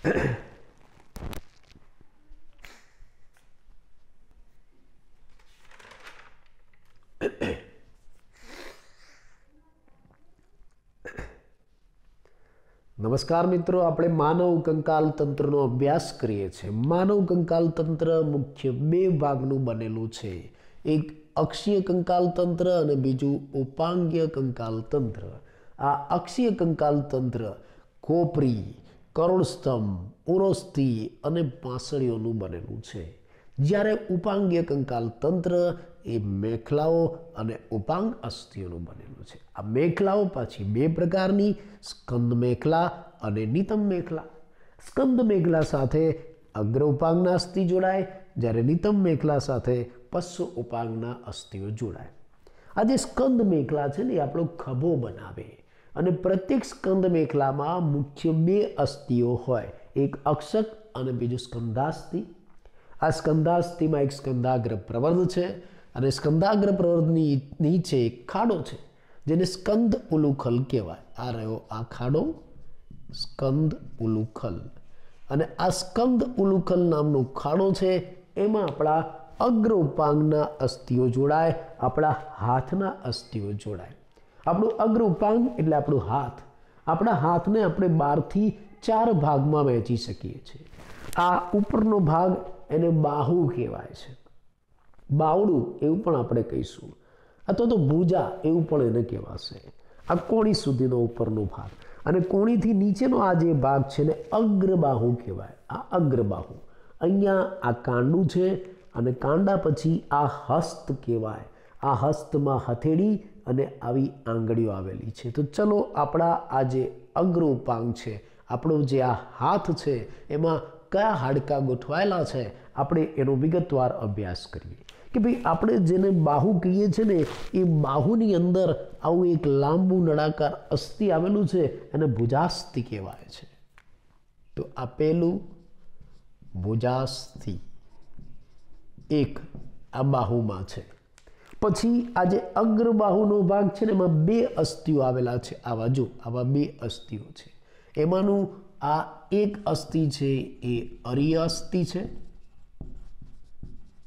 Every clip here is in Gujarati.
નમસ્કાર મિત્રો, આપણે માનવ કંકાલ તંત્રનો અભ્યાસ કરીએ છીએ। માનવ કંકાલ તંત્ર મુખ્ય બે ભાગનું બનેલું છે, એક અક્ષીય કંકાલ તંત્ર અને બીજું ઉપાંગીય કંકાલ તંત્ર। આ અક્ષીય કંકાલ તંત્ર ખોપરી, કરોડસ્તંભ, ઉરોસ્થિ અને પાંસળીઓનું બનેલું છે, જ્યારે ઉપાંગીય કંકાલ તંત્ર એ મેખલાઓ અને ઉપાંગ અસ્થિઓનું બનેલું છે। આ મેખલાઓ પાછી બે પ્રકારની, સ્કંદ મેખલા અને નિતંબ મેખલા। સ્કંદ મેખલા સાથે અગ્ર ઉપાંગના અસ્થિ જોડાય, જ્યારે નિતંબ મેખલા સાથે પશ્ચ ઉપાંગના અસ્થિઓ જોડાય। આ જે સ્કંદ મેખલા છે ને એ આપણો ખભો બનાવે, અને પ્રત્યેક સ્કંદ મેખલામાં મુખ્ય બે અસ્થિઓ હોય, એક અક્ષક અને બીજું સ્કંધાસ્થિ। આ સ્કંધાસ્થિમાં એક સ્કંદાગ્ર પ્રવર્ધ છે, અને સ્કંદાગ્ર પ્રવર્ધની નીચે એક ખાડો છે, જેને સ્કંદ ઉલુખલ કહેવાય। આ રહ્યો આ ખાડો, સ્કંદ ઉલુખલ। અને આ સ્કંદ ઉલુખલ નામનો ખાડો છે, એમાં આપણા અગ્ર ઉપાંગના અસ્થિઓ જોડાય, આપણા હાથના અસ્થિઓ જોડાય। આપણું અગ્ર ઉપાંગ એટલે આપણું હાથ। આપણા હાથને આપણે 12 થી 4 ભાગમાં વહેંચી શકીએ છીએ। આ ઉપરનો ભાગ એને બાહુ કહેવાય છે, બાવડું એવું પણ આપણે કહીશું, અથવા તો ભૂજા એવું પણ એને કહેવાશે। આ કોણી સુધીનો ઉપરનો ભાગ, અને કોણીથી નીચેનો આ જે ભાગ છે ને અગ્રબાહુ કહેવાય। આ અગ્રબાહુ, અહીંયા આ કાંડું છે, અને કાંડા પછી આ હસ્ત કહેવાય। આ હસ્તમાં હથેળી અને આવી આંગળીઓ આવેલી છે। તો ચલો આપણા આ જે અગ્ર ઉપાંગ છે, આપણો જે આ હાથ છે, એમાં કયા હાડકાં ગોઠવાયેલા છે, આપણે એનો વિગતવાર અભ્યાસ કરીએ કે ભાઈ આપણે જેને બાહુ કહીએ છીએ ને, એ બાહુની અંદર આવું એક લાંબુ નળાકાર અસ્થિ આવેલું છે, એને ભુજાસ્થિ કહેવાય છે। તો આ પહેલું ભુજાસ્થિ એક આ બાહુમાં છે। પછી આ જે અગ્રબાહુનો ભાગ છે ને, એમાં બે અસ્થિઓ આવેલા છે, આવા જો આવા બે અસ્થિઓ છે। એમાંનું આ એક અસ્થિ છે એ અરીય અસ્થિ છે,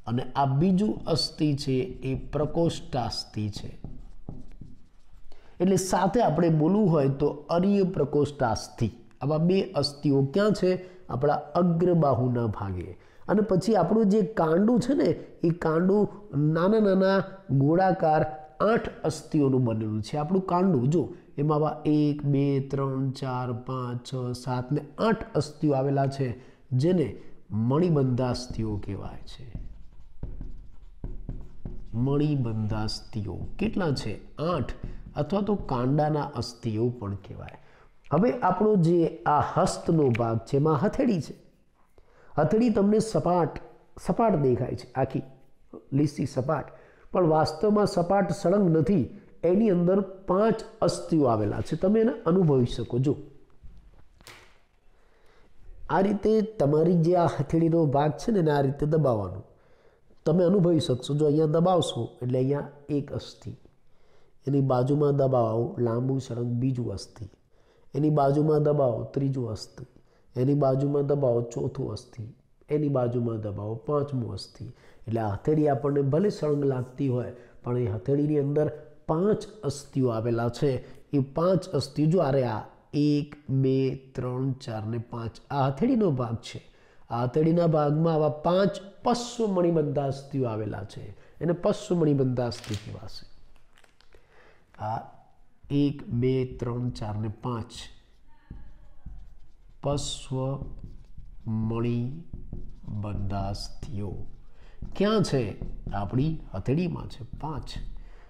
અને આ બીજું અસ્થિ છે એ પ્રકોષ્ઠાસ્થિ છે। એટલે સાથે આપણે બોલવું હોય તો અરીય પ્રકોષ્ઠાસ્થિ, આવા બે અસ્થિઓ ક્યાં છે? આપણા અગ્રબાહુના ભાગે। અને પછી આપણું જે કાંડું છે ને, એ કાંડું નાના નાના ગોળાકાર 8 અસ્થિઓનું બનેલું છે। આપણું કાંડું જો એમાં આવા 1 2 3 4 5 6 7 ને 8 અસ્થિઓ આવેલા છે, જેને મણિબંધાસ્થિઓ કહેવાય છે। મણિબંધાસ્થિઓ કેટલા છે? 8, અથવા તો કાંડાના અસ્થિઓ પણ કહેવાય। હવે આપણો જે આ હસ્તનો ભાગ છે, એમાં હથેળી છે। હથેળી તમને સપાટ દેખાય છે, આખી લીસી સપાટ, પણ વાસ્તવમાં સપાટ સળંગ નથી। એની અંદર 5 અસ્થિઓ આવેલા છે, તમે એને અનુભવી શકો। જો આ રીતે તમારી જે આ હથેળીનો ભાગ છે ને, એને આ રીતે દબાવવાનું, તમે અનુભવી શકશો। જો અહીંયા દબાવશો એટલે અહીંયા એક અસ્થિ, એની બાજુમાં દબાવો લાંબુ સળંગ બીજું અસ્થિ, એની બાજુમાં દબાવો ત્રીજું અસ્થિ, એની બાજુમાં દબાવો ચોથું અસ્થિ, એની બાજુમાં દબાવો 5મું અસ્થિ। એટલે આ હથેળી આપણને ભલે સળંગ લાગતી હોય, પણ એ હથેળીની અંદર 5 અસ્થિઓ આવેલા છે। એ 5 અસ્થિ જો આ 1 2 3 4 ને 5 આ હથેળીનો ભાગ છે। આ હથેળીના ભાગમાં આવા 5 પશ્ચ મણિબંધાસ્થિઓ આવેલા છે, એને પશ્ચ મણિબંધાસ્થિ કહેવાશે। આ 1 2 3 4 ને 5 પશ્ચ મણિબંધાસ્થિઓ ક્યાં છે? આપણી હથેળીમાં છે 5,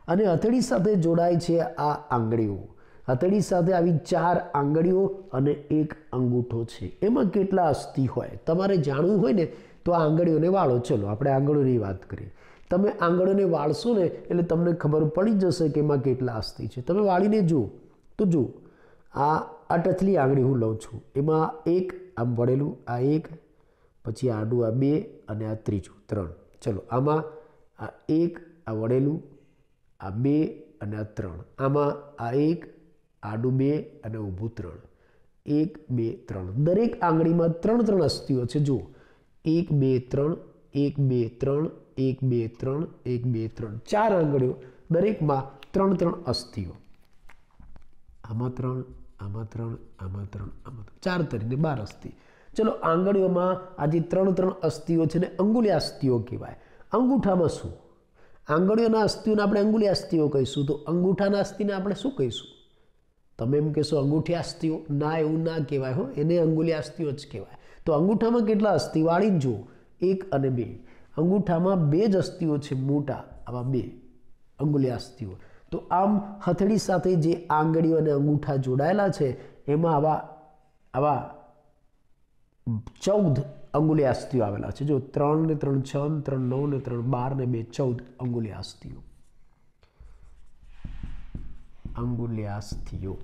અને હથેળી સાથે જોડાય છે આ આંગળીઓ। હથેળી સાથે આવી 4 આંગળીઓ અને એક અંગૂઠો છે। એમાં કેટલા અસ્થિ હોય તમારે જાણવું હોય ને, તો આ આંગળીઓને વાળો। ચલો આપણે આંગળીઓની વાત કરીએ। તમે આંગળીઓને વાળશો ને એટલે તમને ખબર પડી જશે કે એમાં કેટલા અસ્થિ છે। તમે વાળીને જુઓ તો જુઓ, આ ટચલી આંગળી હું લઉં છું, એમાં એક આમ વળેલું, આ 1, પછી આડું આ 2, અને આ ત્રીજું 3। ચલો આમાં આ 1, આ વળેલું, આ 2 અને આ 3, આમાં આ 1 આડું 2 અને ઊભું 3, 1 2 3 દરેક આંગળીમાં 3 3 અસ્થિઓ છે જુઓ 1 2 3 1 2 3 1 2 3 1 2 3 4 આંગળીઓ દરેકમાં 3 3 અસ્થિઓ આમાં 3 આમાં 3 આમાં 3 આમાં 4 તરીને 12 અસ્થિ ચલો આંગળીઓમાં આ જે 3 3 અસ્થિઓ છે ને અંગુલ્યાસ્થિઓ કહેવાય અંગૂઠામાં શું આંગળીઓના અસ્થિઓને આપણે અંગુલ્યાસ્થિઓ કહીશું તો અંગૂઠાના અસ્થિને આપણે શું કહીશું તમે એમ કહેશો અંગૂઠ્યાસ્થિઓ ના એવું ના કહેવાય હો એને અંગુલ્યાસ્થિઓ જ કહેવાય તો અંગૂઠામાં કેટલા અસ્થિ વાળી જુઓ 1 અને 2 અંગૂઠામાં 2 જ અસ્થિઓ છે મોટા આવા 2 અંગુલ્યાસ્થિઓ તો આમ હથેળી સાથે જે આંગળીઓ અને અંગૂઠા જોડાયેલા છે એમાં આવા 14 અંગુલ્યાસ્થિઓ આવેલા છે જો 3 ને 3 6 ને 3 9 ને 3 12 ને 2 14 અંગુલ્યાસ્થિઓ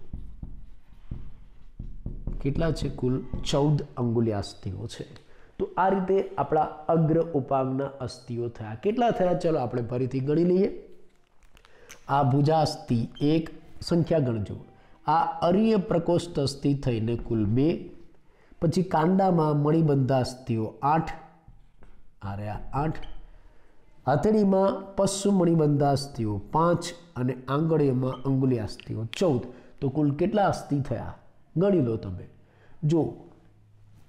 કેટલા છે કુલ 14 અંગુલ્યાસ્થિઓ છે તો આ રીતે આપણા અગ્ર ઉપાંગના અસ્થિઓ થયા કેટલા થયા ચલો આપણે ફરીથી ગણી લઈએ આ ભુજાસ્થિ 1 સંખ્યા ગણજો આ અર્ય પ્રકોષ્ઠ અસ્થિ થઈને કુલ 2 પછી કાંડામાં મણિબંધાસ્થિઓ 8 આ રહ્યા 8 હથેળીમાં પશ્ચિમ મણિબંધાસ્થિઓ 5 અને આંગળીઓમાં અંગુલ્યાસ્થિઓ 14 તો કુલ કેટલા અસ્થિ થયા ગણી લો તમે જો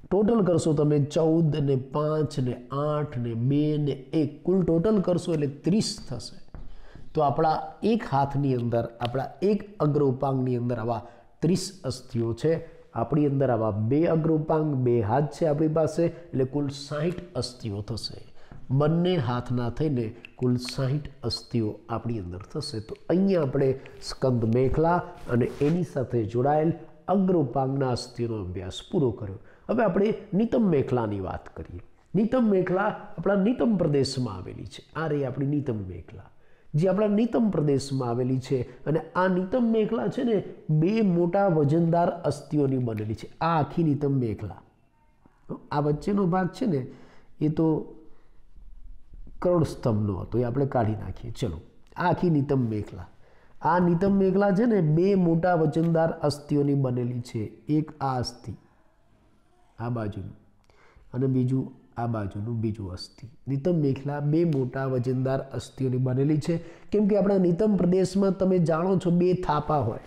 ટોટલ કરશો તમે 14 ને 5 ને 8 ને 2 ને 1 કુલ ટોટલ કરશો એટલે 30 થશે તો આપણા એક હાથની અંદર આપણા એક અગ્ર ઉપાંગની અંદર આવા 30 અસ્થિઓ છે આપણી અંદર આવા 2 અગ્ર ઉપાંગ 2 હાથ છે આપણી પાસે એટલે કુલ 60 અસ્થિઓ થશે બંને હાથના થઈને કુલ 60 અસ્થિઓ આપણી અંદર થશે તો અહીંયા આપણે સ્કંદ મેખલા અને એની સાથે જોડાયેલ અગ્ર ઉપાંગના અસ્થિઓનો અભ્યાસ પૂરો કર્યો હવે આપણે નિતંબ મેખલાની વાત કરીએ નિતંબ મેખલા આપણા નિતંબ પ્રદેશમાં આવેલી છે આ રહી આપણી નિતંબ મેખલા જે આપણા નિતંબ પ્રદેશમાં આવેલી છે અને આ નિતંબ મેખલા છે ને 2 મોટા વજનદાર અસ્થિઓની બનેલી છે આ આખી નિતંબ મેખલા આ વચ્ચેનો ભાગ છે ને એ તો કરોડ સ્તંભનો હતો એ આપણે કાઢી નાખીએ ચલો આ આખી નિતંબ મેખલા આ નિતંબ મેખલા છે ને 2 મોટા વજનદાર અસ્થિઓની બનેલી છે એક આ અસ્થિ આ બાજુનું અને બીજું આ બાજુનું બીજું અસ્થિ નિતંબ મેખલા 2 મોટા વજનદાર અસ્થિઓની બનેલી છે કેમ કે આપણા નિતંબ પ્રદેશમાં તમે જાણો છો 2 થાપા હોય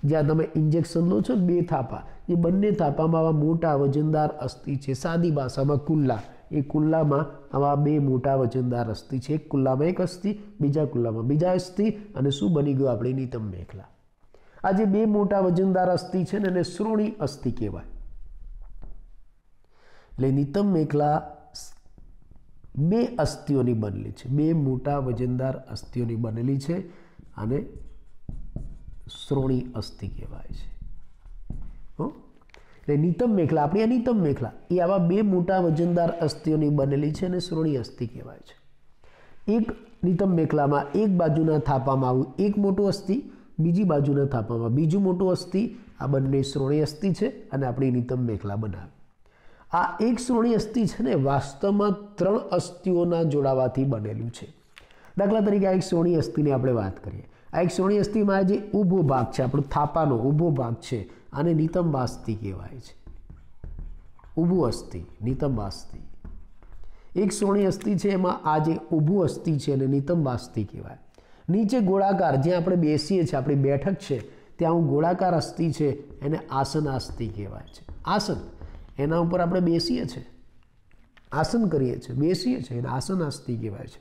જ્યાં તમે ઇન્જેક્શન લો છો 2 થાપા એ બંને થાપામાં આવા મોટા વજનદાર અસ્થિ છે સાદી ભાષામાં કુલ્લા એ કુલ્લામાં આવા 2 મોટા વજનદાર અસ્થિ છે એક કુલ્લામાં એક અસ્થિ બીજા કુલ્લામાં બીજા અસ્થિ અને શું બની ગયું આપણી નિતંબ મેખલા આ જે 2 મોટા વજનદાર અસ્થિ છે ને એને શ્રોણી અસ્થિ કહેવાય એટલે નિતંબ મેખલા 2 અસ્થિઓની બનેલી છે 2 મોટા વજનદાર અસ્થિઓની બનેલી છે અને શ્રોણી અસ્થિ કહેવાય છે એટલે નિતંબ મેખલા આપણી આ નિતંબ મેખલા એ આવા 2 મોટા વજનદાર અસ્થિઓની બનેલી છે અને શ્રોણી અસ્થિ કહેવાય છે એક નિતંબ મેખલામાં એક બાજુના થાપામાં આવું એક મોટું અસ્થિ બીજી બાજુના થાપામાં બીજું મોટું અસ્થિ આ બંને શ્રોણી અસ્થિ છે અને આપણી નિતંબ મેખલા બનાવે આ એક શ્રોણી અસ્થિ છે ને વાસ્તવમાં 3 અસ્થિઓના જોડાવાથી બનેલું છે દાખલા તરીકે આ એક શ્રોણી અસ્થિની આપણે વાત કરીએ આ એક શ્રોણી અસ્થિમાં જે ઊભો ભાગ છે આપણો થાપાનો ઊભો ભાગ છે આને નિતંબાસ્થિ કહેવાય છે ઊભું અસ્થિ નિતંબાસ્થિ એક શ્રોણી અસ્થિ છે એમાં આ જે ઊભું અસ્થિ છે એને નિતંબાસ્થિ કહેવાય નીચે ગોળાકાર જ્યાં આપણે બેસીએ છીએ આપણી બેઠક છે ત્યાં ગોળાકાર અસ્થિ છે એને આસનાસ્થિ કહેવાય છે આસન એના ઉપર આપણે બેસીએ છીએ આસન કરીએ છીએ બેસીએ છીએ એને આસનાસ્થિ કહેવાય છે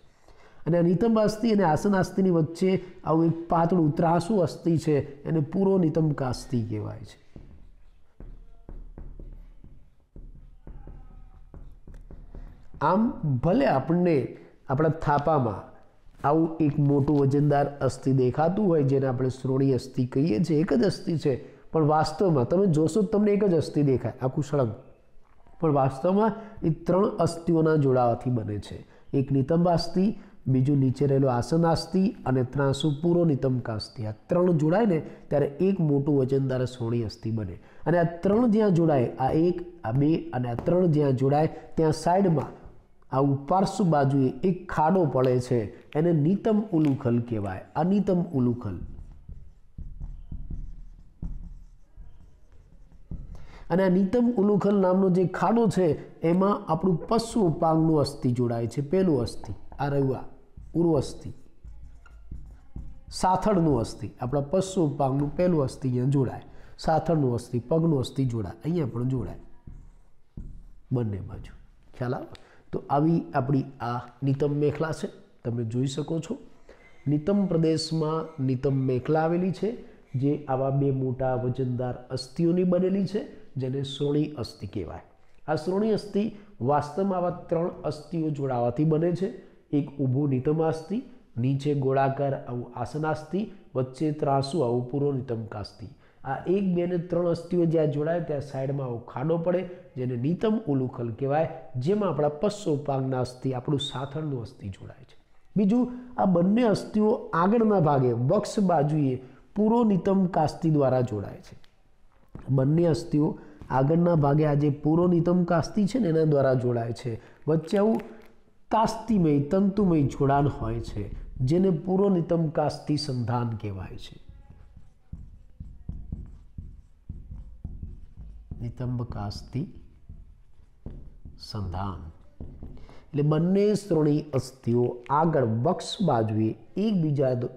અને આ નિતંબાસ્થિ અને આસનાસ્થિની વચ્ચે આવું એક પાતળું ત્રાસું અસ્થિ છે એને પૂરો નિતંબકાસ્થિ કહેવાય છે આમ ભલે આપણને આપણા થાપામાં આવું એક મોટું વજનદાર અસ્થિ દેખાતું હોય જેને આપણે શ્રોણી અસ્થિ કહીએ છીએ એક જ અસ્થિ છે પણ વાસ્તવમાં તમે જોશો તો તમને એક જ અસ્થિ દેખાય આખું સળંગ પણ વાસ્તવમાં એ 3 અસ્થિઓના જોડાવાથી બને છે એક નિતંબાસ્થિ બીજું નીચે રહેલું આસનાસ્થિ અને ત્રાસુ પૂરો નિતંબકાસ્થિ આ 3 જોડાય ને ત્યારે એક મોટું વજનદાર શ્રોણી અસ્થિ બને અને આ 3 જ્યાં જોડાય આ 1 આ 2 અને આ 3 જ્યાં જોડાય ત્યાં સાઈડમાં આવું પાર્શ્વ બાજુએ એક ખાડો પડે છે એને નિતંબ ઉલુખલ કહેવાય અનિતંબ ઉલુખલ અને આ નિતંબ ઉલુખલ નામનો જે ખાડો છે એમાં આપણું પશ્ચિમ ઉપાંગનું અસ્થિ જોડાય છે. પહેલું અસ્થિ આ રહ્યું, ઉર્વસ્થિ, સાથળનું અસ્થિ, આપણા પશ્ચિમ ઉપાંગનું પહેલું અસ્થિ અહીંયા જોડાય. સાથળનું અસ્થિ, પગનું અસ્થિ જોડાય, અહીંયા પણ જોડાય બંને બાજુ. ખ્યાલ આવે? તો આવી આપણી આ નિતંબ મેખલા છે, તમે જોઈ શકો છો. નિતંબ પ્રદેશમાં નિતંબ મેખલા આવેલી છે, જે આવા બે મોટા વજનદાર અસ્થિઓની બનેલી છે, જેને શ્રોણી અસ્થિ કહેવાય. આ શ્રોણી અસ્થિ વાસ્તવમાં આવા 3 અસ્થિઓ જોડાવાથી બને છે. એક ઊભું નિતંબાસ્થિ, નીચે ગોળાકાર આવું આસનાસ્થિ, વચ્ચે ત્રાસુ આવું પૂર્વ નિતંબકાસ્થિ. આ 1, 2 ને 3 અસ્થિઓ જ્યાં જોડાય ત્યાં સાઈડમાં આવો ખાડો પડે, જેને નિતંબ ઉલુખલ કહેવાય, જેમાં આપણા પશ્ચોપાંગના અસ્થિ, આપણું સાથળનું અસ્થિ જોડાય છે. બીજું, આ બંને અસ્થિઓ આગળના ભાગે વક્ષ બાજુએ પૂર્વ નિતંબકાસ્થિ દ્વારા જોડાય છે. બંને અસ્થિઓ આગળના ભાગે આ જે પૂર્વ નિતંબકાસ્થિ છે ને એના દ્વારા જોડાય છે. વચ્ચે આવું કાસ્તિમય તંતુમય જોડાણ હોય છે, જેને પૂર્વ નિતંબકાસ્થિ સંધાન કહેવાય છે. નિતંબકાસ્થિ સંધાન એટલે બંને શ્રોણી અસ્થિઓ આગળ વક્ષ બાજુએ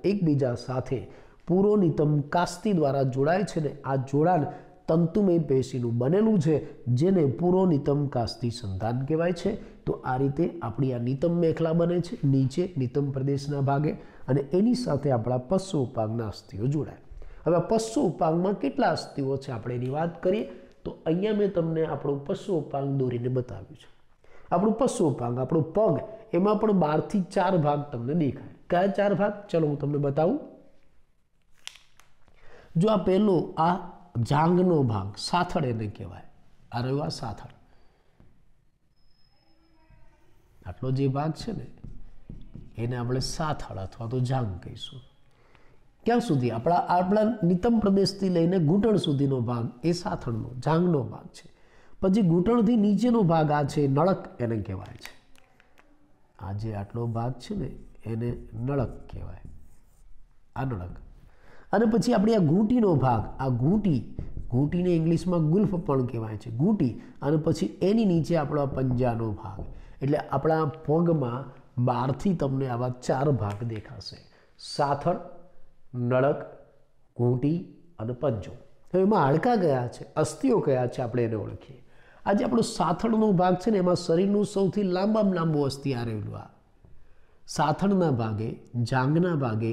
એકબીજા સાથે પૂર્વ નિતંબકાસ્થિ દ્વારા જોડાય છે ને આ જોડાણ તંતુમય પેશીનું બનેલું છે, જેને પૂર્વ નિતંબકાસ્થિ સંધાન કહેવાય છે. તો આ રીતે આપણી આ નિતંબ મેખલા બને છે નીચે નિતંબ પ્રદેશના ભાગે, અને એની સાથે આપણા પશ્ચિમ ઉપાંગના અસ્થિઓ જોડાય. હવે પશ્ચિમ ઉપાંગમાં કેટલા અસ્થિઓ છે આપણે એની વાત કરીએ. તો અહીંયા મેં તમને આપણું પશ્ચિમ ઉપાંગ દોરીને બતાવ્યું છે. આપણું પશ્ચિમ ઉપાંગ, આપણું પગ, એમાં પણ 12 થી 4 ભાગ તમને દેખાય. કયા 4 ભાગ? ચલો હું તમને બતાવું. જો આ પહેલો આ જાંઘનો ભાગ, સાથળ એને કહેવાય. આ રહ્યું આ સાથળ. આટલો જે ભાગ છે ને એને આપણે સાથળ અથવા તો જાંઘ કહીશું. ક્યાં સુધી? આપણા નિતંબ પ્રદેશથી લઈને ઘૂંટણ સુધીનો ભાગ એ સાથળનો જાંઘનો ભાગ છે. પછી ઘૂંટણથી નીચેનો ભાગ આ છે નળક એને કહેવાય છે. આ જે આટલો ભાગ છે ને એને નળક કહેવાય, આ નળક. અને પછી આપણી આ ઘૂંટીનો ભાગ, આ ઘૂંટીને ઇંગ્લિશમાં ગુલ્ફ પણ કહેવાય છે, ઘૂંટી. અને પછી એની નીચે આપણો પંજાનો ભાગ. એટલે આપણા પગમાં 12 થી તમને આવા 4 ભાગ દેખાશે: સાથળ, નળક, ઘૂંટી અને પંજો. હવે એમાં હાડકાં કયા છે, અસ્થિઓ કયા છે, આપણે એને ઓળખીએ. આજે આપણો સાથળનો ભાગ છે ને એમાં શરીરનું સૌથી લાંબામાં લાંબુ અસ્થિ આ રહેલું. આ સાથળના ભાગે, જાંઘના ભાગે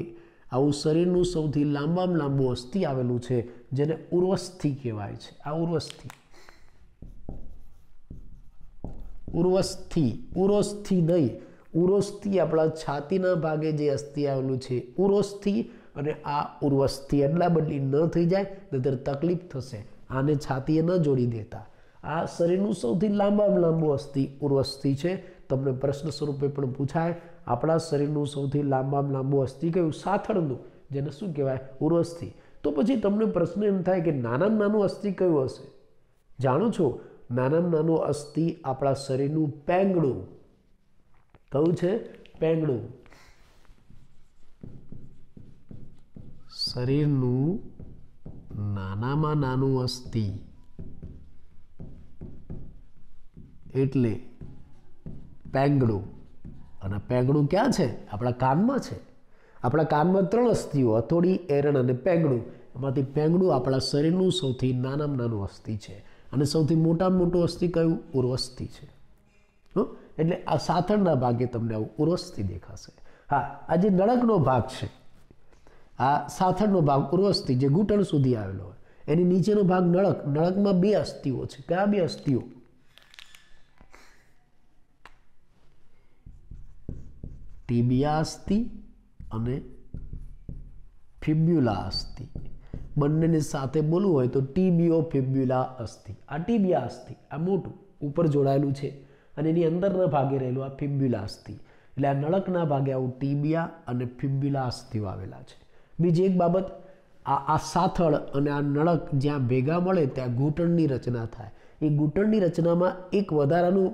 આવું શરીરનું સૌથી લાંબામાં લાંબુ અસ્થિ આવેલું છે, જેને ઉર્વસ્થિ કહેવાય છે. આ ઉર્વસ્થિ, ઉરોસ્થિ નહીં, ઉરોસ્થિ આપણા છાતીના ભાગે જે અસ્થિ આવેલું છે ઉરોસ્થિ, અને આ ઉર્વસ્થિ. અદલા બદલી ન થઈ જાય નહીતર તકલીફ થશે. આને છાતીએ ન જોડી દેતા. આ શરીરનું સૌથી લાંબામાં લાંબુ અસ્થિ ઉર્વસ્થિ છે. તમને પ્રશ્ન સ્વરૂપે પણ પૂછાય, આપણા શરીરનું સૌથી લાંબામાં લાંબુ અસ્થિ કયું? સાથળનું, જેને શું કહેવાય? ઉર્વસ્થિ. તો પછી તમને પ્રશ્ન એમ થાય કે નાનામાં નાનું અસ્થિ કયું હશે? જાણો છો, નાનામાં નાનું અસ્થિ આપણા શરીરનું પેંગડું. કયું છે? પેંગડું. શરીરનું નાનામાં નાનું અસ્થિ એટલે પેંગડું. અને પેંગડું ક્યાં છે? આપણા કાનમાં છે. આપણા કાનમાં 3 અસ્થિઓ, હથોડી, એરણ અને પેંગડું. એમાંથી પેંગડું આપણા શરીરનું સૌથી નાનામાં નાનું અસ્થિ છે. અને સૌથી મોટામાં મોટું અસ્થિ કયું? ઉર્વસ્થિ છે. એટલે આ સાથળના ભાગે તમને આવું ઉર્વસ્થિ દેખાશે. હા, આ જે નળકનો ભાગ છે, આ સાથળનો ભાગ ઉર્વસ્થિ, જે ઘૂંટણ સુધી આવેલો હોય, એની નીચેનો ભાગ નળક. નળકમાં 2 અસ્થિઓ છે. કયા 2 અસ્થિઓ? ટીબિયા અસ્થિ અને ફિબ્યુલા અસ્થિ. બંનેને સાથે બોલવું હોય તો ટીબિયો ફિબ્યુલા અસ્થિ. આ ટીબિયા અસ્થિ, આ મોટું ઉપર જોડાયેલું છે, અને એની અંદરના ભાગે રહેલું આ ફિબ્યુલા અસ્થિ. એટલે આ નળકના ભાગે આવું ટીબિયા અને ફિબ્યુલા અસ્થિઓ આવેલા છે. બીજી એક બાબત, આ સાથળ અને આ નળક જ્યાં ભેગા મળે ત્યાં ઘૂંટણની રચના થાય. એ ઘૂંટણની રચનામાં એક વધારાનું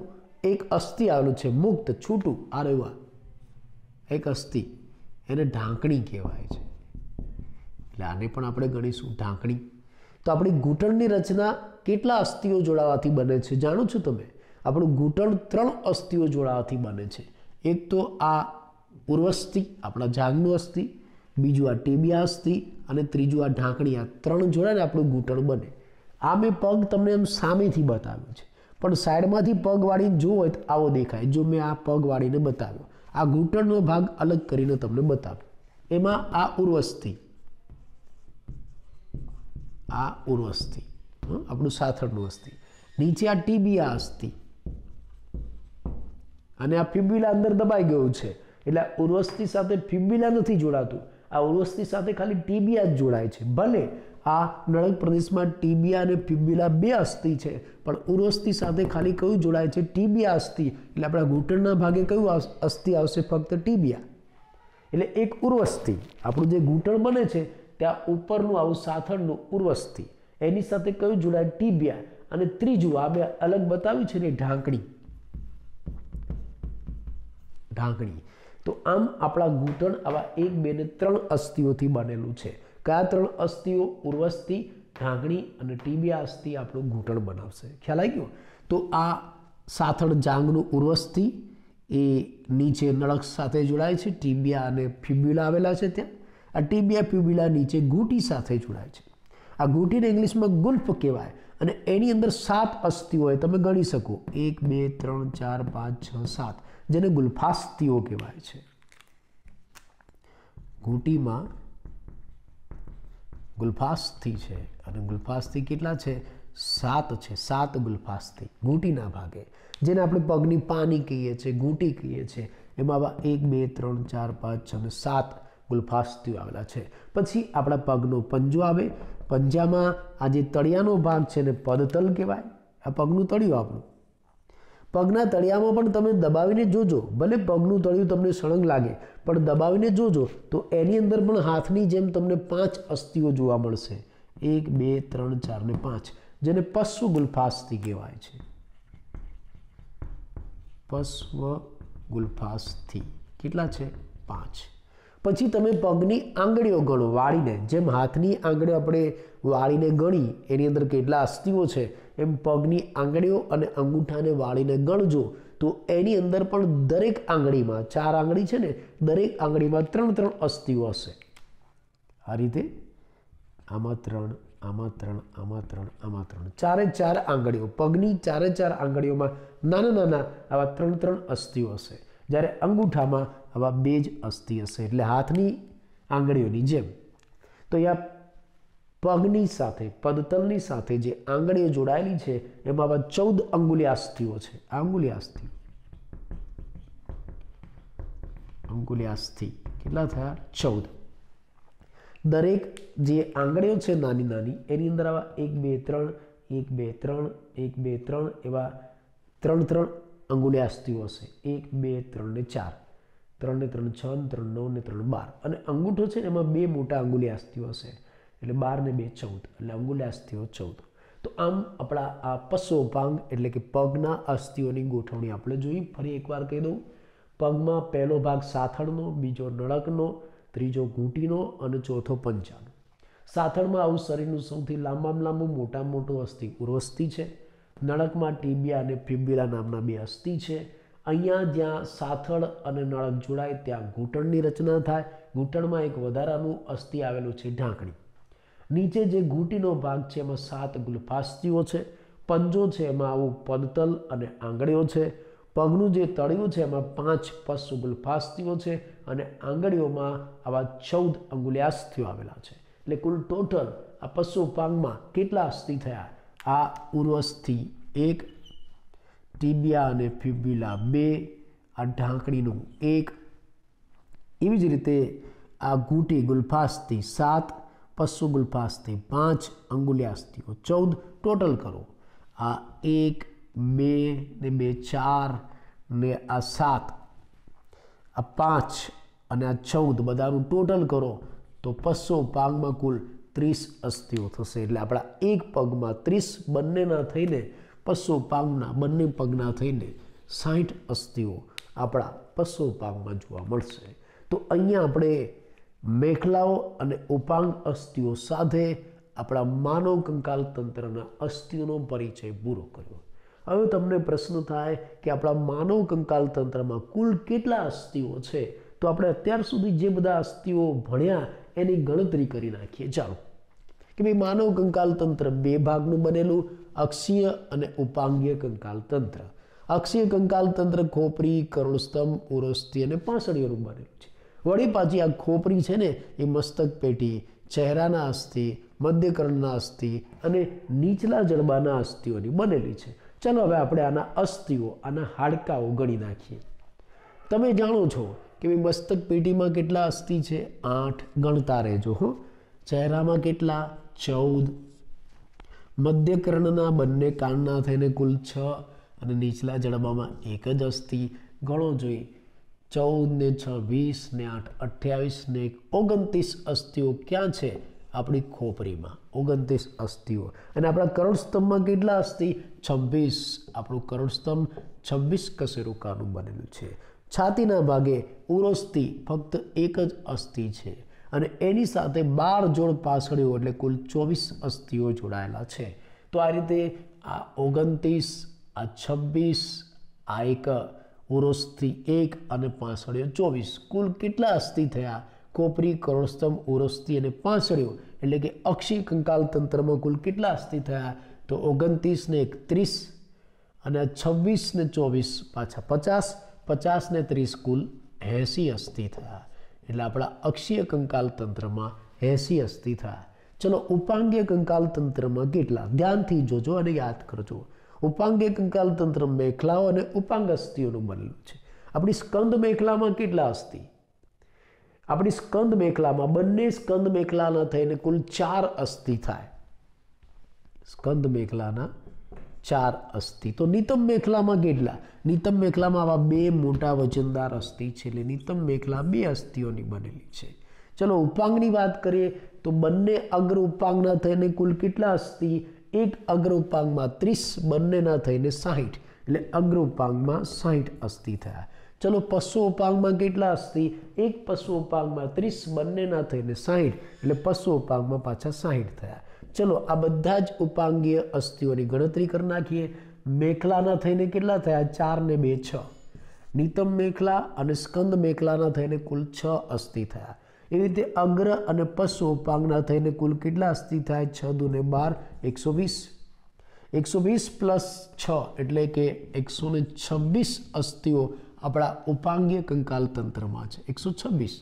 એક અસ્થિ આવેલું છે, મુક્ત, છૂટું. આ રહેવા એક અસ્થિ, એને ઢાંકણી કહેવાય છે. એટલે આને પણ આપણે ગણીશું ઢાંકણી. તો આપણી ઘૂંટણની રચના કેટલા અસ્થિઓ જોડાવાથી બને છે જાણો છો તમે? આપણું ઘૂંટણ 3 અસ્થિઓ જોડાવાથી બને છે. એક તો આ ઉર્વસ્થિ, આપણા જાંઘનું અસ્થિ, બીજું આ ટીબિયા અસ્થિ અને ત્રીજું આ ઢાંકણી. આ 3 જોડાને આપણું ઘૂંટણ બને. આ મેં પગ તમને એમ સામેથી બતાવ્યો છે, પણ સાઈડમાંથી પગ વાળીને જુઓ હોય તો આવો દેખાય. જો મેં આ પગ વાળીને બતાવ્યો, આ ઘૂંટણનો ભાગ અલગ કરીને તમને બતાવ્યો. એમાં આ ઉર્વસ્થિ, આ ઉર્વસ્થિ આપણું સાથળનું અસ્થિ, નીચે આ ટીબિયા અસ્થિ અને આ ફિબ્યુલા અંદર દબાઈ ગયું છે. એટલે ઉર્વસ્થિ સાથે ફિબ્યુલા નથી જોડાતું, આ ઉર્વસ્થિ સાથે ખાલી ટીબિયા જ જોડાય છે. ભલે આ નળક પ્રદેશમાં ટીબિયા અને ફિબ્યુલા 2 અસ્થિ છે, પણ ઉર્વસ્થિ સાથે ખાલી કયું જોડાય છે? ટીબિયા અસ્થિ. એટલે આપણા ઘૂંટણના ભાગે કયું અસ્થિ આવશે? ફક્ત ટીબિયા. એટલે એક ઉર્વસ્થિ, આપણું જે ઘૂંટણ બને છે ત્યાં ઉપરનું આવું સાથળનું ઉર્વસ્થિ, એની સાથે કયું જોડાય? ટીબિયા. અને ત્રીજું આ બે અલગ બતાવ્યું છે ને, ઢાંકણી. ઢાંકણી. તો આમ આપણા ઘૂંટણ આવા 1, 2 ને 3 અસ્થિઓથી બનેલું છે. કયા 3 અસ્થિઓ? ઉર્વસ્થિ, ઢાંકણી અને ટીબિયા અસ્થિ આપણું ઘૂંટણ બનાવશે. ખ્યાલ આવી ગયો? તો આ સાથળ જાંઘનું ઉર્વસ્થિ એ નીચે નળક સાથે જોડાય છે, ટીબિયા અને ફિબ્યુલા આવેલા છે ત્યાં. આ ટીબિયા ફિબ્યુલા નીચે ઘૂંટી સાથે જોડાય છે. આ ઘૂંટીને ઇંગ્લિશમાં ગુલ્ફ કહેવાય અને એની અંદર 7 અસ્થિઓ હોય, તમે ગણી શકો 1, 2, 3, 4, 5, 6, 7, જેને ગુલ્ફાસ્થિઓ કહેવાય છે. ઘૂંટીમાં ગુલ્ફાસ્થિ છે અને ગુલ્ફાસ્થિ કેટલા છે? 7 છે. 7 ગુલ્ફાસ્થિ ઘૂંટીના ભાગે, જેને આપણે પગની પાની કહીએ છીએ, ઘૂંટી કહીએ છીએ. એમાં આવા 1, 2, 3, 4, 5, 6 અને 7 ગુલ્ફાસ્થિઓ આવેલા છે. પછી આપણા પગનો પંજો આવે. પંજામાં આ જે તળિયાનો ભાગ છે ને પદતલ કહેવાય. આ પગનું તળિયું આપણું. પગના તળિયામાં પણ તમે દબાવીને જોજો, ભલે પગનું તળિયું તમને સળંગ લાગે, પણ દબાવીને જોજો તો એની અંદર પણ હાથની જેમ તમને 5 અસ્થિઓ જોવા મળશે. 1, 2, 3, 4 ને 5, જેને પશ્વ ગુલ્ફાસ્થિ કહેવાય છે. પશ્વ ગુલ્ફાસ્થિ કેટલા છે? 5. પછી તમે પગની આંગળીઓ ગણો વાળીને, જેમ હાથની આંગળીઓ આપણે વાળીને ગણી એની અંદર કેટલા અસ્થિઓ છે, એમ પગની આંગળીઓ અને અંગૂઠાને વાળીને ગણજો તો એની અંદર પણ દરેક આંગળીમાં, 4 આંગળી છે ને, દરેક આંગળીમાં 3 અસ્થિઓ હશે. આ રીતે આમાં 3, આમાં 3, આમાં 3, આમાં 3, 4 આંગળીઓ, પગની 4 આંગળીઓમાં નાના આવા 3 અસ્થિઓ હશે. જ્યારે અંગૂઠામાં આવા 2 જ અસ્થિ હશે. એટલે હાથની આંગળીઓની જેમ. તો અહીંયા પગની સાથે, પદતલની સાથે જે આંગળીઓ જોડાયેલી છે એમાં આવા 14 અંગુલ્યાસ્થિઓ છે. અંગુલ્યાસ્થિ, અંગુલ્યાસ્થિ કેટલા થયા? 14. દરેક જે આંગળીઓ છે નાની એની અંદર આવા 1, 2, 3, 1, 2, 3, 1, 2, 3 એવા 3 અંગુલ્યાસ્થિઓ હશે. 1, 2, 3 ને 4, 3 ને 3 6, 3 9 ને 3 12. અને અંગૂઠો છે ને એમાં 2 મોટા અંગુલ્યાસ્થિઓ હશે. એટલે 12 ને 2 14, એટલે અંગુલ્યાસ્થિઓ 14. તો આમ આપણા આ પશ્વોપાંગ એટલે કે પગના અસ્થિઓની ગોઠવણી આપણે જોઈ. ફરી એકવાર કહી દઉં, પગમાં પહેલો ભાગ સાથળનો, બીજો નળકનો, ત્રીજો ઘૂંટીનો અને ચોથો પંજાનો. સાથળમાં આવું શરીરનું સૌથી લાંબામાં લાંબુ મોટામાં મોટું અસ્થિ ઉર્વસ્થિ છે. નળકમાં ટીબિયા અને ફિબ્યુલા નામના 2 અસ્થિ છે. અહીંયા જ્યાં સાથળ અને નળક જોડાય ત્યાં ઘૂંટણની રચના થાય. ઘૂંટણમાં એક વધારાનું અસ્થિ આવેલું છે, ઢાંકણી. નીચે જે ઘૂંટીનો ભાગ છે એમાં 7 ગુલ્ફાસ્થિઓ છે. પંજો છે એમાં આવું પદતલ અને આંગળીઓ છે. પગનું જે તળિયું છે એમાં 5 પશ્વ ગુલ્ફાસ્થિઓ છે અને આંગળીઓમાં આવા 14 અંગુલ્યાસ્થિઓ આવેલા છે. એટલે કુલ ટોટલ આ પશ્વોપાંગમાં કેટલા અસ્થિ થયા? આ ઉર્વસ્થિ 1, ટીબિયા અને ફિબ્યુલા 2, આ ઢાંકણીનું 1, એવી જ રીતે આ ઘૂંટી ગુલ્ફાસ્થિ 7, પશ્વ ગુલ્ફાસ્થિ 5, અંગુલ્યાસ્થિઓ 14. ટોટલ કરો, આ 1, 2 ને 2 4 ને આ 7, આ 5 અને આ 14 બધાનું ટોટલ કરો તો પશ્વોપાંગમાં કુલ 30 અસ્થિઓ થશે. એટલે આપણા એક પગમાં 30, બંનેના થઈને પશ્વોપાંગના બંને પગના થઈને 60 અસ્થિઓ આપણા પશ્વોપાંગમાં જોવા મળશે. તો અહીંયા આપણે મેખલાઓ અને ઉપાંગ અસ્થિઓ સાથે આપણા માનવ કંકાલ તંત્રના અસ્થિઓનો પરિચય પૂરો કર્યો. હવે તમને પ્રશ્ન થાય કે આપણા માનવ કંકાલ તંત્રમાં કુલ કેટલા અસ્થિઓ છે? તો આપણે અત્યાર સુધી જે બધા અસ્થિઓ ભણ્યા એની ગણતરી કરી નાખીએ. ચાલો કે ભાઈ માનવ કંકાલ તંત્ર બે ભાગનું બનેલું, અક્ષીય અને ઉપાંગીય કંકાલ તંત્ર. અક્ષીય કંકાલ તંત્ર ખોપરી, કરોડસ્તંભ, ઉરોસ્થિ અને પાંસળીઓનું બનેલું છે. વળી પાછી આ ખોપરી છે ને એ મસ્તક પેટી, ચહેરાના અસ્થિ, મધ્યકર્ણના અસ્થિ અને નીચલા જડબાના અસ્થિઓની બનેલી છે. ચાલો હવે આપણે આના અસ્થિઓ, આના હાડકાઓ ગણી નાખીએ. તમે જાણો છો કે ભાઈ મસ્તક પેટીમાં કેટલા અસ્થિ છે? 8. ગણતા રહેજો હો. ચહેરામાં કેટલા? 14. મધ્યકર્ણના બંને કાનના થઈને કુલ 6 અને નીચલા જડબામાં એક જ અસ્થિ. ગણો જોઈએ. 14 ને 6 20 ને 8 28 ને 29 અસ્થિઓ ક્યાં છે? આપણી ખોપરીમાં 29 અસ્થિઓ. અને આપણા કરોડસ્તંભમાં કેટલા અસ્થિ? 26. આપણું કરોડસ્તંભ 26 કશેરુકાનું બનેલું છે. છાતીના ભાગે ઉરોસ્થિ ફક્ત એક જ અસ્થિ છે અને એની સાથે 12 જોડ પાસળીઓ એટલે કુલ 24 અસ્થિઓ જોડાયેલા છે. તો આ રીતે આ 29, આ 26, આ એક ઉરોસ્થિ 1 અને પાસળીઓ 24, કુલ કેટલા અસ્થિ થયા? ખોપરી, કરોડસ્તંભ, ઉરોસ્થિ અને પાસળીઓ એટલે કે અક્ષીય કંકાલ તંત્રમાં કુલ કેટલા અસ્થિ થયા? તો 29 ને 31 અને 26 ને 24 પાછા 50, 50 ને 30 કુલ 80 અસ્થિ થયા. એટલે આપણા અક્ષીય કંકાલ તંત્રમાં 80 અસ્થિ થયા. ચલો ઉપાંગીય કંકાલ તંત્રમાં કેટલા? ધ્યાનથી જોજો અને યાદ કરજો. ઉપાંગીય કંકાલ તંત્ર મેખલાઓ અને ઉપાંગ અસ્થિઓનું બનેલું છે. આપણી સ્કંદ મેખલામાં કેટલા અસ્થિ? આપણી સ્કંદ મેખલામાં બંને સ્કંદ મેખલાના થઈને કુલ 4 અસ્થિ થાય. સ્કંદ મેખલાના 4 અસ્થિ. તો નિતંબ મેખલામાં કેટલા? નિતંબ મેખલામાં આવા 2 મોટા વજનદાર અસ્થિ છે એટલે નિતંબ મેખલા 2 અસ્થિઓની બનેલી છે. ચલો ઉપાંગની વાત કરીએ તો બંને અગ્ર ઉપાંગના થઈને કુલ કેટલા અસ્થિ? એક અગ્ર ઉપાંગમાં 30, બંનેના થઈને 60 એટલે અગ્ર ઉપાંગમાં 60 અસ્થિ થયા. ચલો પશ્વ ઉપાંગમાં કેટલા અસ્થિ? એક પશ્વ ઉપાંગમાં 30, બંનેના થઈને 60 એટલે પશ્વ ઉપાંગમાં પાછા 60 થયા. ચલો આ બધા જ ઉપાંગીય અસ્થિઓની ગણતરી કરી નાખીએ. મેખલાના થઈને કેટલા થયા? 4 ને 2 6. નિતંબ મેખલા અને સ્કંદ મેખલાના થઈને કુલ 6 અસ્થિ થયા. એવી રીતે અગ્ર અને પશ્વ ઉપાંગના થઈને કુલ કેટલા અસ્થિ થાય? 6 દુ ને 12 120. 120 પ્લસ 6 એટલે કે 126 અસ્થિઓ આપણા ઉપાંગીય કંકાલ તંત્રમાં છે. 126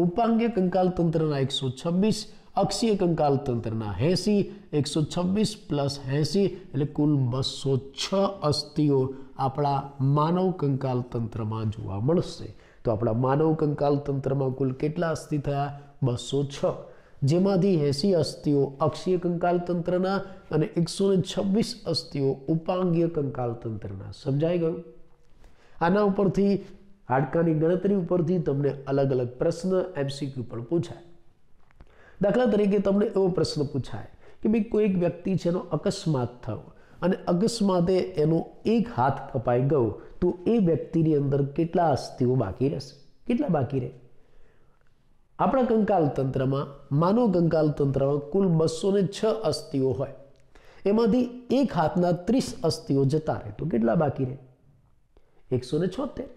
ઉપાંગીય કંકાલ તંત્રના 126, અક્ષીય કંકાલ તંત્રના 80. 126 પ્લસ 80 એટલે કુલ 206 અસ્થિઓ આપણા માનવ કંકાલ તંત્રમાં જોવા મળશે. તો આપણા માનવ કંકાલ તંત્રમાં કુલ કેટલા અસ્થિ થયા? 206, જેમાંથી 80 અસ્થિઓ અક્ષીય કંકાલ તંત્રના અને 126 અસ્થિઓ ઉપાંગીય કંકાલ તંત્રના. સમજાઈ ગયું? આના ઉપરથી હાડકાની ગણતરી ઉપરથી તમને અલગ અલગ પ્રશ્ન MCQ પણ પૂછાય. દાખલા તરીકે તમને એવો પ્રશ્ન પૂછાય કે ભાઈ કોઈ એક વ્યક્તિ છે એનો અકસ્માત થયો અને અકસ્માતે એનો એક હાથ કપાઈ ગયો તો એ વ્યક્તિની અંદર કેટલા અસ્થિઓ બાકી રહેશે? કેટલા બાકી રહે? આપણા કંકાલ તંત્રમાં, માનવ કંકાલ તંત્રમાં કુલ 206 અસ્થિઓ હોય, એમાંથી એક હાથના 30 અસ્થિઓ જતા રહે તો કેટલા બાકી રહે? 176.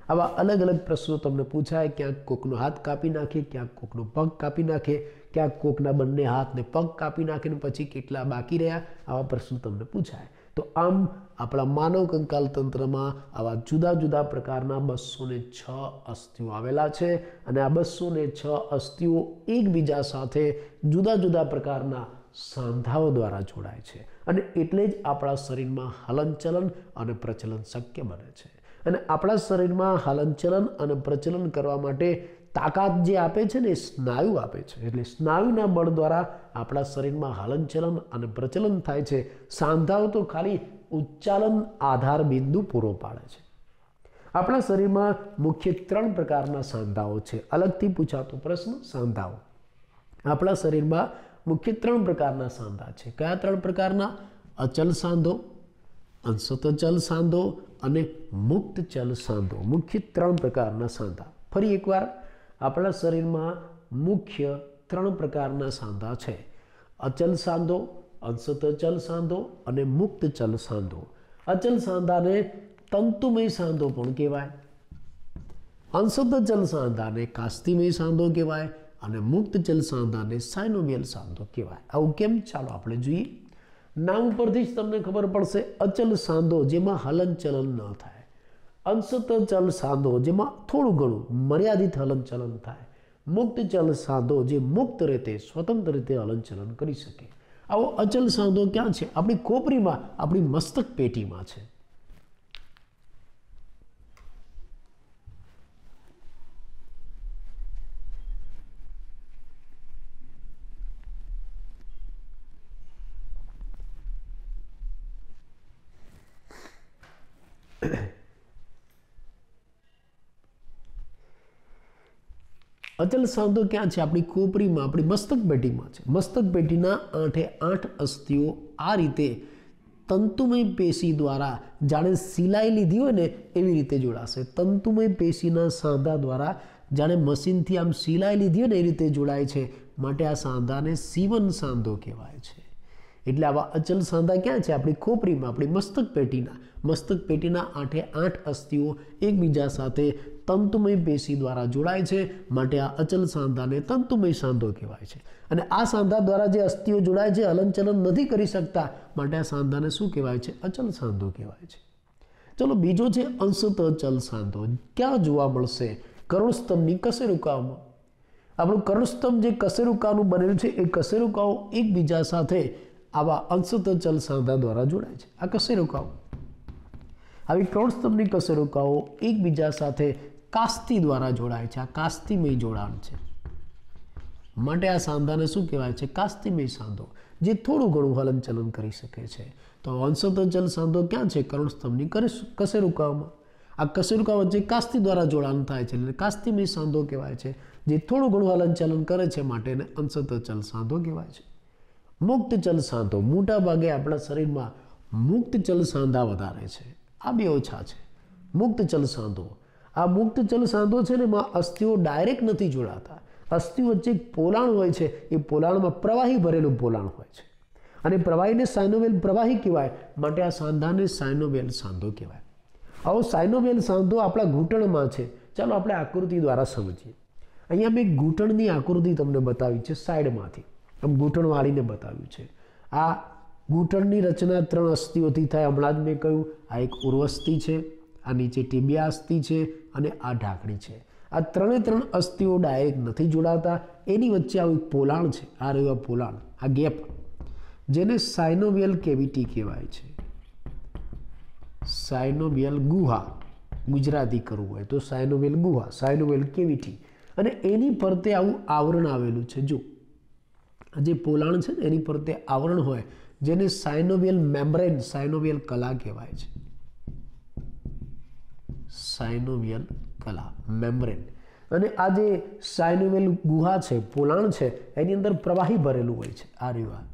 આવા અલગ અલગ પ્રશ્નો તમને પૂછાય. ક્યાંક કોકનો હાથ કાપી નાખે, ક્યાંક કોકનો પગ કાપી નાખે, ક્યાંક કોકના બંને હાથ ને પગ કાપી નાખે ને પછી કેટલા બાકી રહ્યા, આવા પ્રશ્નો તમને પૂછાય. તો આમ આપણા માનવ કંકાલ તંત્રમાં આવા જુદા જુદા પ્રકારના 206 અસ્થિઓ આવેલા છે અને આ 206 અસ્થિઓ એકબીજા સાથે જુદા જુદા પ્રકારના સાંધાઓ દ્વારા જોડાય છે અને એટલે જ આપણા શરીરમાં હલનચલન અને પ્રચલન શક્ય બને છે. અને આપણા શરીરમાં હલનચલન અને પ્રચલન કરવા માટે તાકાત જે આપે છે ને એ સ્નાયુ આપે છે. એટલે સ્નાયુના બળ દ્વારા આપણા શરીરમાં હલનચલન અને પ્રચલન થાય છે. સાંધાઓ તો ખાલી ઉચ્ચાલન આધાર બિંદુ પૂરો પાડે છે. આપણા શરીરમાં મુખ્ય 3 પ્રકારના સાંધાઓ છે. અલગથી પૂછાતો પ્રશ્ન સાંધાઓ. આપણા શરીરમાં મુખ્ય 3 પ્રકારના સાંધા છે. કયા 3 પ્રકારના? અચલ સાંધો, અંશત ચલ સાંધો અને મુક્ત ચલ સાંધો. મુખ્ય 3 પ્રકારના સાંધા. ફરી એકવાર, આપણા શરીરમાં મુખ્ય 3 પ્રકારના સાંધા છે. અચલ સાંધો, અંશત ચલ સાંધો અને મુક્ત ચલ સાંધો. અચલ સાંધાને તંતુમય સાંધો પણ કહેવાય, અંશત ચલ સાંધાને કાસ્તિમય સાંધો કહેવાય અને મુક્ત ચલ સાંધાને સાયનોવિયલ સાંધો કહેવાય. આવું કેમ? ચાલો આપણે જોઈએ. નામ ઉપરથી જ તમને ખબર પડશે. અચલ સાંધો જેમાં હલનચલન ન થાય, અંશત ચલ સાંધો જેમાં થોડું ઘણું મર્યાદિત હલનચલન થાય, મુક્ત ચલ સાંધો જે મુક્ત રીતે સ્વતંત્ર રીતે હલનચલન કરી શકે. આવો અચલ સાંધો ક્યાં છે? આપણી ખોપરીમાં, આપણી મસ્તક પેટીમાં છે. અચલ સાંધો ક્યાં છે? આપણી ખોપરીમાં, આપણી મસ્તક પેટીમાં છે. મસ્તક પેટીના 8 અસ્થિઓ આ રીતે તંતુમય પેશી દ્વારા જાણે સિલાઈ લીધી હોય ને એવી રીતે જોડાશે. તંતુમય પેશીના સાંધા દ્વારા જાણે મશીનથી આમ સિલાઈ લીધી હોય ને એ રીતે જોડાય છે. માટે આ સાંધાને સીવન સાંધો કહેવાય છે. એટલે આવા અચલ સાંધા ક્યાં છે? આપણી ખોપરીમાં, આપણી મસ્તક પેટીના 8 અસ્થિઓ એકબીજા સાથે તંતુમય પેશી દ્વારા જોડાય છે. માટે આ અચલ સાંધાને તંતુમય સાંધો કહેવાય છે. અને આ સાંધા દ્વારા જે અસ્થિઓ જોડાય છે હલનચલન નથી કરી શકતા, માટે આ સાંધાને શું કહેવાય છે? અચલ સાંધો કહેવાય છે. ચલો બીજો છે અંશત અચલ સાંધો. ક્યાં જોવા મળશે? કરોડસ્તંભની કશેરુકાઓમાં. આપણું કર્ણસ્તંભ જે કશેરુકાનું બનેલું છે એ કશેરુકાઓ એકબીજા સાથે આવા અંશત અચલ સાંધા દ્વારા જોડાય છે. આ કશેરુકાઓ, આવી કરોડસ્તંભની કશેરુકાઓ એકબીજા સાથે કાસ્તિ દ્વારા જોડાય છે. આ કાસ્તિમય જોડાણ છે. માટે આ સાંધાને શું કહેવાય છે? કાસ્તિમય સાંધો, જે થોડું ઘણું હલનચલન કરી શકે છે. તો અંશત અચલ સાંધો ક્યાં છે? કરોડસ્તંભની કશેરુકાઓમાં. આ કશેરુકા વચ્ચે કાસ્તિ દ્વારા જોડાણ થાય છે એટલે કાસ્તિમય સાંધો કહેવાય છે. જે થોડું ઘણું હલનચલન કરે છે માટે એને અંશત અચલ સાંધો કહેવાય છે. મુક્ત ચલ સાંધો. મોટા ભાગે આપણા શરીરમાં મુક્ત ચલ સાંધા વધારે છે, આ બે ઓછા છે. મુક્ત ચલ સાંધો, આ મુક્ત ચલ સાંધો છે ને એમાં અસ્થિઓ ડાયરેક્ટ નથી જોડાતા. અસ્થિ વચ્ચે એક પોલાણ હોય છે, એ પોલાણમાં પ્રવાહી ભરેલું પોલાણ હોય છે અને પ્રવાહીને સાયનોવિયલ પ્રવાહી કહેવાય. માટે આ સાંધાને સાયનોવિયલ સાંધો કહેવાય. આવો સાયનોવિયલ સાંધો આપણા ઘૂંટણમાં છે. ચાલો આપણે આકૃતિ દ્વારા સમજીએ. અહીંયા મેં ઘૂંટણની આકૃતિ તમને બતાવી છે સાઈડમાંથી, આમ ઘૂંટણ વાળીને બતાવ્યું છે. આ ઘૂંટણની રચના 3 અસ્થિઓથી થાય. હમણાં જ મેં કહ્યું, આ એક ઉર્વસ્થિ છે, આ નીચે ટીબિયા અસ્થિ છે અને આ ઢાંકણી છે. આ 3 અસ્થિઓ ડાયરેક્ટ નથી જોડાતા. એની વચ્ચે આવું પોલાણ છે. આ રહ્યું પોલાણ, આ ગેપ, જેને સાયનોવિયલ કેવિટી કહેવાય છે. સાયનોવિયલ ગુહા ગુજરાતી કરવું હોય તો સાયનોવિયલ ગુહા, સાયનોવિયલ કેવિટી. અને એની ફરતે આવું આવરણ આવેલું છે. જો જે પોલાણ છે ને એની ફરતે આવરણ હોય જેને સાયનોવિયલ મેમ્બ્રેન, સાયનોવિયલ કલા કહેવાય છે. સાયનોવિયલ કલા, મેમ્બ્રેન. અને આ જે સાયનોવિયલ ગુહા છે, પોલાણ છે, એની અંદર પ્રવાહી ભરેલું હોય છે. આ રહ્યું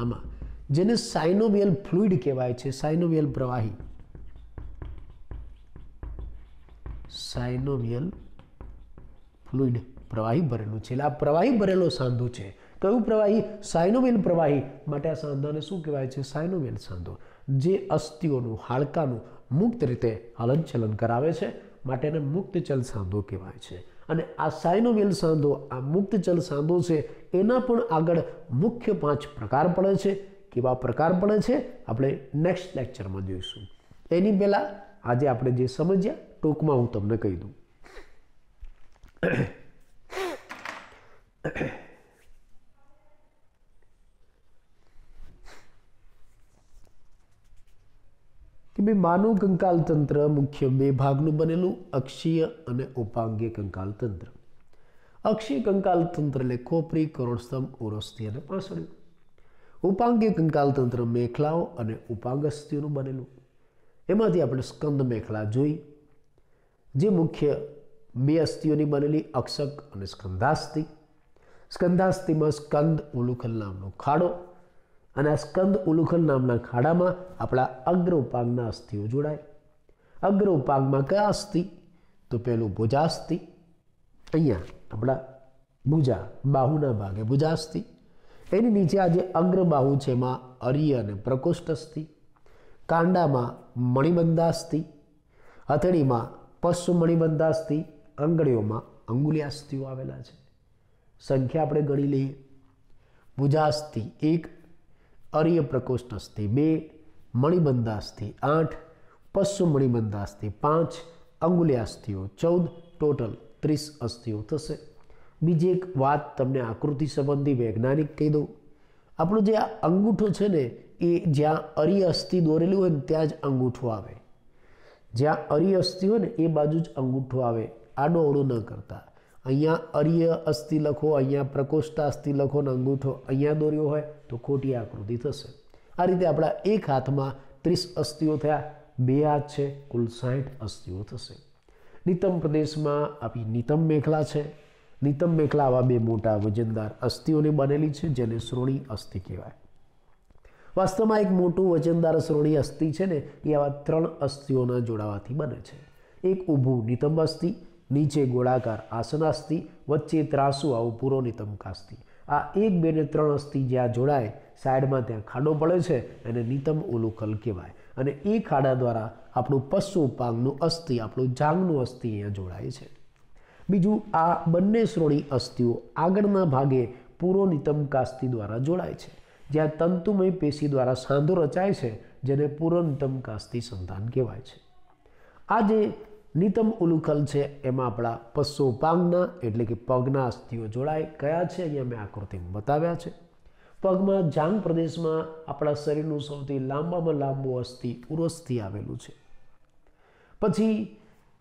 આમાં, જેને સાયનોવિયલ ફ્લુઇડ કહેવાય છે. સાયનોવિયલ પ્રવાહી, સાયનોવિયલ ફ્લુઇડ, પ્રવાહી ભરેલું છે. એટલે આ પ્રવાહી ભરેલો સાંધો છે. કયું પ્રવાહી? સાયનોવિયલ પ્રવાહી. માટે આ સાંધાને શું કહેવાય છે? સાયનોવિયલ સાંધો. જે અસ્થિઓનું, હાડકાનું મુક્ત રીતે હલનચલન કરાવે છે માટે એને મુક્ત ચલ સાંધો કહેવાય છે. અને આ સાયનોવિયલ સાંધો, આ મુક્ત ચલ સાંધો છે, એના પણ આગળ મુખ્ય 5 પ્રકાર પડે છે. કેવા પ્રકાર પડે છે આપણે નેક્સ્ટ લેક્ચરમાં જોઈશું. એની પહેલાં આજે આપણે જે સમજ્યા ટૂંકમાં હું તમને કહી દઉં. કે ભાઈ માનવ કંકાલ તંત્ર મુખ્ય 2 ભાગનું બનેલું, અક્ષીય અને ઉપાંગીય કંકાલ તંત્ર. અક્ષીય કંકાલ તંત્ર એટલે ખોપરી, કરોડસ્તંભ, ઉર્વસ્થિ અને પાંસળીઓ. ઉપાંગીય કંકાલ તંત્ર મેખલાઓ અને ઉપાંગ અસ્થિઓનું બનેલું. એમાંથી આપણે સ્કંદ મેખલા જોઈ, જે મુખ્ય 2 અસ્થિઓની બનેલી, અક્ષક અને સ્કંધાસ્થિ. સ્કંધાસ્થિમાં સ્કંદ ઉલુખલ નામનો ખાડો, અને આ સ્કંદ ઉલુખલ નામના ખાડામાં આપણા અગ્ર ઉપાંગના અસ્થિઓ જોડાય. અગ્ર ઉપાંગમાં કયા અસ્થિ? તો પહેલું ભુજાસ્થિ, અહીંયા આપણા ભુજા, બાહુના ભાગે ભુજાસ્થિ. એની નીચે આ જે અગ્રબાહુ છે એમાં અર્ય અને પ્રકોષ્ઠ અસ્થિ, કાંડામાં મણિબંધાસ્થિ, હથેળીમાં પશ્ચિમ મણિબંધાસ્થિ, આંગળીઓમાં અંગુલિયાસ્થિઓ આવેલા છે. સંખ્યા આપણે ગણી લઈએ. ભુજાસ્થિ 1, અર્ય પ્રકોષ્ઠ અસ્થિ 2, મણિબંધાસ્થિ 8, પશ્ચિમ મણિબંધાસ્થિ 5, અંગુલિયાસ્થિઓ 14, ટોટલ 30 અસ્થિઓ થશે. બીજી એક વાત તમને આકૃતિ સંબંધી વૈજ્ઞાનિક કહી દઉં. આપણો જે આ અંગૂઠો છે ને એ જ્યાં અર્ય અસ્થિ દોરેલું હોય ને ત્યાં જ અંગૂઠો આવે. જ્યાં અર્ય અસ્થિ હોય ને એ બાજુ જ અંગૂઠો આવે, આડો અવળો ન કરતા. અહીંયા અર્ય અસ્થિ લખો, અહીંયા પ્રકોષ્ઠ અસ્થિ લખો ને અંગૂઠો અહીંયા દોર્યો હોય તો ખોટી આકૃતિ થશે. આ રીતે આપણા એક હાથમાં 30 અસ્થિઓ થયા, 2 હાથ છે, કુલ 60 અસ્થિઓ થશે. નિતંબ પ્રદેશમાં આપણી નિતંબ મેખલા છે. નિતંબ મેખલા આવા 2 મોટા વજનદાર અસ્થિઓની બનેલી છે જેને શ્રોણી અસ્થિ કહેવાય. વાસ્તવમાં એક મોટું વજનદાર શ્રોણી અસ્થિ છે ને એ આવા 3 અસ્થિઓના જોડાવાથી બને છે. એક ઊભું નિતંબ અસ્થિ, નીચે ગોળાકાર આસનાસ્થિ, વચ્ચે ત્રાસુ આવું પૂરો નિતંબકાસ્થિ. આ 1, 2 ને 3 અસ્થિ જ્યાં જોડાય સાઈડમાં ત્યાં ખાડો પડે છે એને નિતંબ ઉલુખલ કહેવાય. અને એ ખાડા દ્વારા આપણું પશ્ચિમ ઉપાંગનું અસ્થિ, આપણું જાંઘનું અસ્થિ અહીંયા જોડાય છે. બીજું, આ બંને શ્રોણી અસ્થિઓ આગળના ભાગે પૂરો નિતંબકાસ્થિ દ્વારા જોડાય છે, જ્યાં તંતુમય પેશી દ્વારા સાંધો રચાય છે જેને પૂરો નિતંબકાસ્થિ સંધાન કહેવાય છે. આ જે નિતંબ ઉલુખલ છે એમાં આપણા પશ્ચોપાંગના એટલે કે પગના અસ્થિઓ જોડાય. કયા છે અહીંયા મેં આકૃતિમાં બતાવ્યા છે. પગમાં જાંઘ પ્રદેશમાં આપણા શરીરનું સૌથી લાંબામાં લાંબુ અસ્થિ ઉરોસ્થિ આવેલું છે. પછી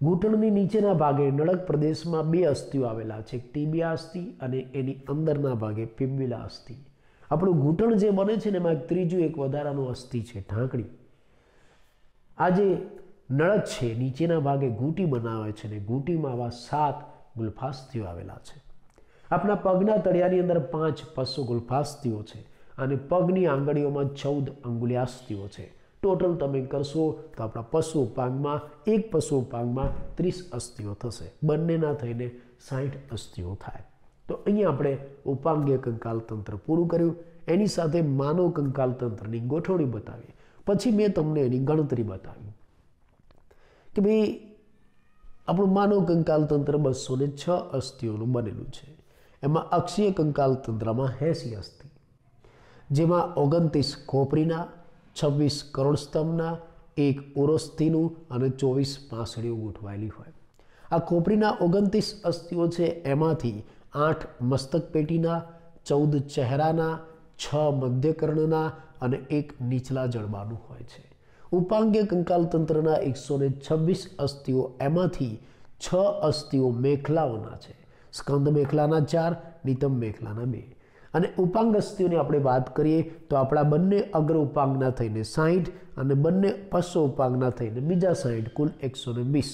ઘૂંટણની નીચેના ભાગે નળક પ્રદેશમાં 2 અસ્થિઓ આવેલા છે, ટીબિયા અસ્થિ અને એની અંદરના ભાગે ફિબ્યુલા અસ્થિ. આપણું ઘૂંટણ જે બને છે ને એમાં ત્રીજું એક વધારાનું અસ્થિ છે, ઢાંકણી. આ જે નળક છે નીચેના ભાગે ઘૂંટી બનાવે છે ને ઘૂંટીમાં આવા 7 ગુલ્ફાસ્થિઓ આવેલા છે. આપણા પગના તળિયાની અંદર 5 પશ્ચો ગુલ્ફાસ્થિઓ છે અને પગની આંગળીઓમાં 14 અંગુલિયાસ્થિઓ છે. ટોટલ તમે કરશો તો આપણા પશુ ઉપાંગમાં એક પશુ ઉપાંગમાં 30 અસ્થિઓ થશે. બંનેના થઈને 60 અસ્થિઓ થાય. તો અહીંયા આપણે ઉપાંગીય કંકાલ તંત્ર પૂરું કર્યું. એની સાથે માનવ કંકાલ તંત્રની ગોઠવણી બતાવી. પછી મેં તમને એની ગણતરી બતાવી કે ભાઈ આપણું માનવ કંકાલ તંત્ર 206 અસ્થિઓનું બનેલું છે. એમાં અક્ષીય કંકાલ તંત્રમાં 80 અસ્થિ, જેમાં 29 ખોપરીના, 26 કરોડસ્તંભના, 1 ઉરોસ્થિનું અને 24 પાંસળીઓ ગોઠવાયેલી હોય. આ ખોપરીના 29 અસ્થિઓ છે એમાંથી 8 મસ્તક પેટીના, 14 ચહેરાના, 6 મધ્યકર્ણના અને 1 નીચલા જડબાનું હોય છે. ઉપાંગીય કંકાલ તંત્રના 126 અસ્થિઓ એમાંથી 6 અસ્થિઓ મેખલાઓના છે. સ્કંદ મેખલાના 4, નિતંબ મેખલાના 2. અને ઉપાંગ અસ્થિઓની આપણે વાત કરીએ તો આપણા બંને અગ્ર ઉપાંગના થઈને 60 અને બંને પશ્ચ ઉપાંગના થઈને બીજા 60, કુલ 120.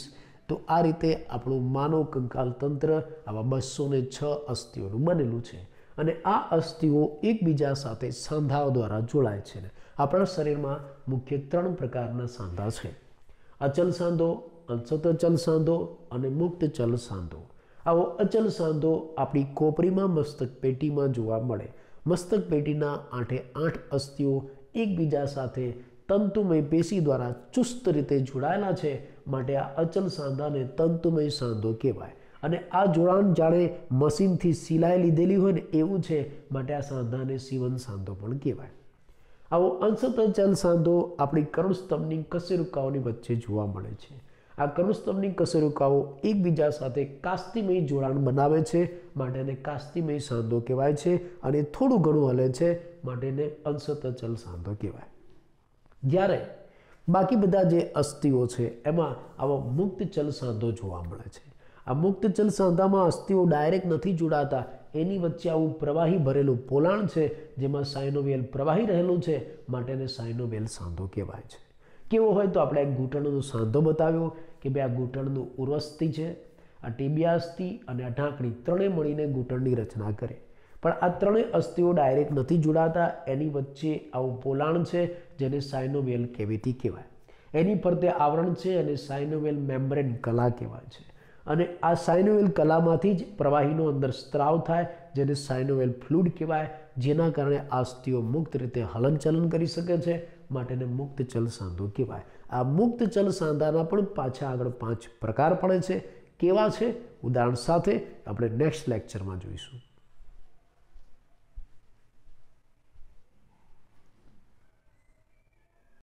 તો આ રીતે આપણું માનવ કંકાલ તંત્ર આવા 206 અસ્થિઓનું બનેલું છે. અને આ અસ્થિઓ એકબીજા સાથે સાંધાઓ દ્વારા જોડાય છે. આપણા શરીરમાં મુખ્ય 3 પ્રકારના સાંધા છે: અચલ સાંધો, અંશત અચલ સાંધો અને મુક્ત ચલ સાંધો. આવો અચલ સાંધો આપણી ખોપરીમાં મસ્તક પેટીમાં જોવા મળે. મસ્તક પેટીના 8 અસ્થિઓ એકબીજા સાથે તંતુમય પેશી દ્વારા ચુસ્ત રીતે જોડાયેલા છે, માટે આ અચલ સાંધાને તંતુમય સાંધો કહેવાય. અને આ જોડાણ જાણે મશીનથી સિલાઈ લીધેલી હોય ને એવું છે, માટે આ સાંધાને સીવન સાંધો પણ કહેવાય. આવો અંશત અચલ સાંધો આપણી કરોડસ્તંભની કશેરુકાઓની વચ્ચે જોવા મળે છે. આ કરોડસ્તંભની કશેરુકાઓ એકબીજા સાથે કાસ્તિમય જોડાણ બનાવે છે, માટે એને કાસ્તિમય સાંધો કહેવાય છે. અને થોડું ઘણું હલે છે, માટે એને અંશત અચલ સાંધો કહેવાય. જ્યારે બાકી બધા જે અસ્થિઓ છે એમાં આવો મુક્ત ચલ સાંધો જોવા મળે છે. આ મુક્ત ચલ સાંધામાં અસ્થિઓ ડાયરેક્ટ નથી જોડાતા, એની વચ્ચે આવું પ્રવાહી ભરેલું પોલાણ છે, જેમાં સાયનોવિયલ પ્રવાહી રહેલું છે, માટે એને સાયનોવિયલ સાંધો કહેવાય છે. કેવો હોય તો આપણે એક ઘૂંટણનો સાંધો બતાવ્યો કે ભાઈ આ ઘૂંટણનું ઉર્વસ્થિ છે, આ ટીબિયા અસ્થિ અને આ ઢાંકણી ત્રણેય મળીને ઘૂંટણની રચના કરે. પણ આ ત્રણેય અસ્થિઓ ડાયરેક્ટ નથી જોડાતા, એની વચ્ચે આવું પોલાણ છે જેને સાયનોવિયલ કેવિટી કહેવાય. એની ફરતે આવરણ છે અને સાયનોવિયલ મેમ્બ્રેન કલા કહેવાય છે. અને આ સાયનોવિયલ કલામાંથી જ પ્રવાહીનો અંદર સ્ત્રાવ થાય, જેને સાયનોવિયલ ફ્લુઇડ કહેવાય, જેના કારણે આ અસ્થિઓ મુક્ત રીતે હલનચલન કરી શકે છે, માટે એને મુક્ત ચલ સાંધો કહેવાય. આ મુક્ત ચલ સાંધાના પણ પાછા આગળ 5 પ્રકાર પડે છે. કેવા છે ઉદાહરણ સાથે આપણે નેક્સ્ટ લેક્ચરમાં જોઈશું.